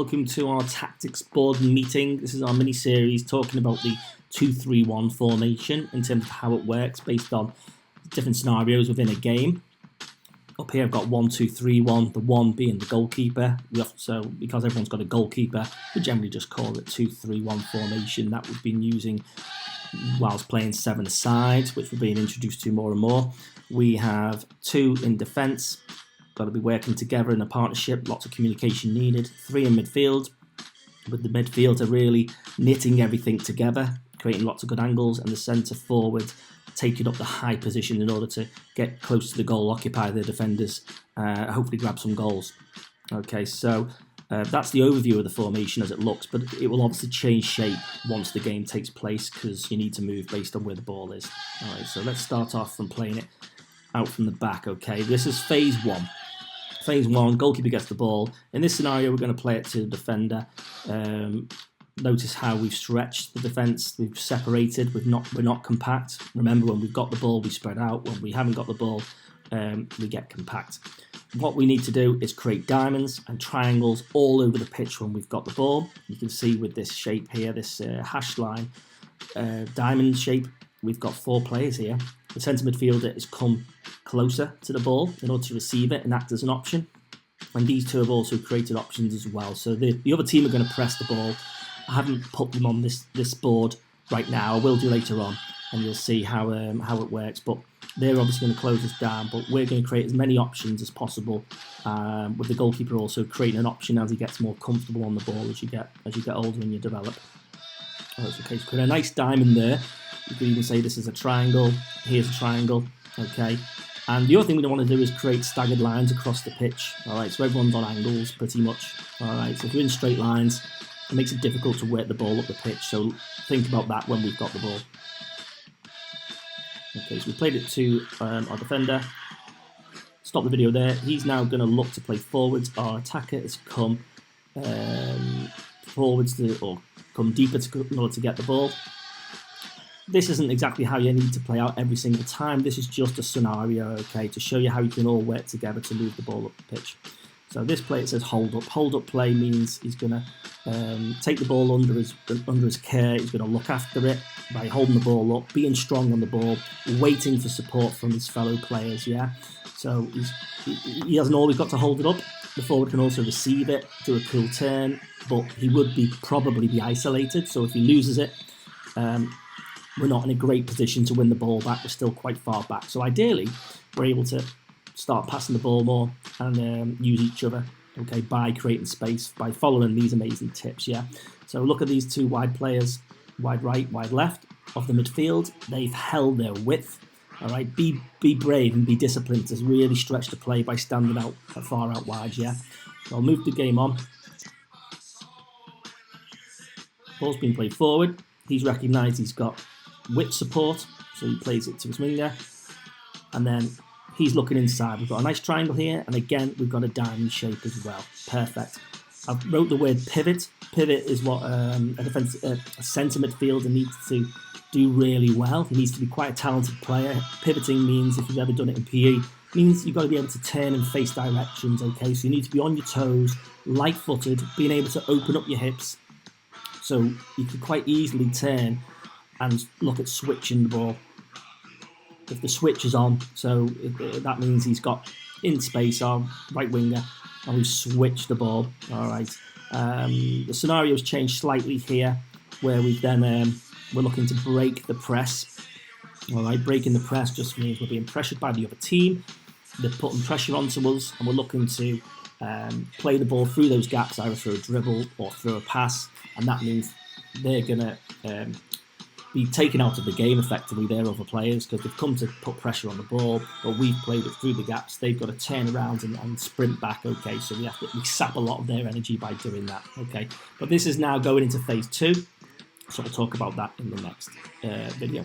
Welcome to our tactics board meeting. This is our mini series talking about the 2-3-1 formation in terms of how it works based on different scenarios within a game. Up here I've got 1-2-3-1, the 1 being the goalkeeper. So because everyone's got a goalkeeper, we generally just call it 2-3-1 formation that we've been using whilst playing 7-a-side, which we're being introduced to more and more. We have 2 in defence. Got to be working together in a partnership, lots of communication needed. 3 in midfield, with the midfielder really knitting everything together, creating lots of good angles, and the centre forward taking up the high position in order to get close to the goal, occupy the defenders, hopefully grab some goals. Okay, so that's the overview of the formation as it looks, but it will obviously change shape once the game takes place because you need to move based on where the ball is. All right, so let's start off from playing it out from the back. Okay, this is phase 1. Phase 1, goalkeeper gets the ball. In this scenario, we're going to play it to the defender. Notice how we've stretched the defence. We've separated. We're not compact. Remember, when we've got the ball, we spread out. When we haven't got the ball, we get compact. What we need to do is create diamonds and triangles all over the pitch when we've got the ball. You can see with this shape here, this hash line diamond shape, we've got 4 players here. The centre midfielder has come closer to the ball in order to receive it and act as an option. And these 2 have also created options as well. So the other team are going to press the ball. I haven't put them on this board right now. I will do later on, and you'll see how it works. But they're obviously going to close us down. But we're going to create as many options as possible, with the goalkeeper also creating an option as he gets more comfortable on the ball as you get older and you develop. Okay, so create a nice diamond there. You could even say this is a triangle. Here's a triangle. Okay. And the other thing we don't want to do is create staggered lines across the pitch. All right, so everyone's on angles pretty much. All right, so if you're in straight lines, it makes it difficult to work the ball up the pitch. So think about that when we've got the ball. Okay, so we played it to our defender. Stop the video there. He's now going to look to play forwards. Our attacker has come forwards or come deeper in order to get the ball. This isn't exactly how you need to play out every single time. This is just a scenario, okay, to show you how you can all work together to move the ball up the pitch. So this play, it says hold up. Hold up play means he's going to take the ball under his care. He's going to look after it by holding the ball up, being strong on the ball, waiting for support from his fellow players, yeah? So he hasn't always got to hold it up. The forward can also receive it, do a cool turn, but he would probably be isolated. So if he loses it, we're not in a great position to win the ball back. We're still quite far back. So ideally, we're able to start passing the ball more and use each other, okay, by creating space, by following these amazing tips, yeah? So look at these 2 wide players, wide right, wide left, of the midfield. They've held their width, all right? Be brave and be disciplined to really stretch the play by standing out far out wide, yeah? So I'll move the game on. Ball's been played forward. He's recognised he's got width support, so he plays it to his winger, and then he's looking inside. We've got a nice triangle here, and again we've got a diamond shape as well. Perfect. I've wrote the word pivot. Pivot is what a centre midfielder needs to do really well. He needs to be quite a talented player. Pivoting means, if you've ever done it in PE, means you've got to be able to turn and face directions, okay? So you need to be on your toes, light-footed, being able to open up your hips, so you can quite easily turn and look at switching the ball. If the switch is on, so that means he's got in space our right winger, and we've switched the ball. All right. The scenario's changed slightly here, where we've then we're looking to break the press. All right, breaking the press just means we're being pressured by the other team. They're putting pressure onto us, and we're looking to play the ball through those gaps, either through a dribble or through a pass, and that means they're gonna be taken out of the game effectively, their other players, because they've come to put pressure on the ball, but we've played it through the gaps. They've got to turn around and sprint back, okay, so we sap a lot of their energy by doing that, okay. But this is now going into phase 2, so we'll talk about that in the next video.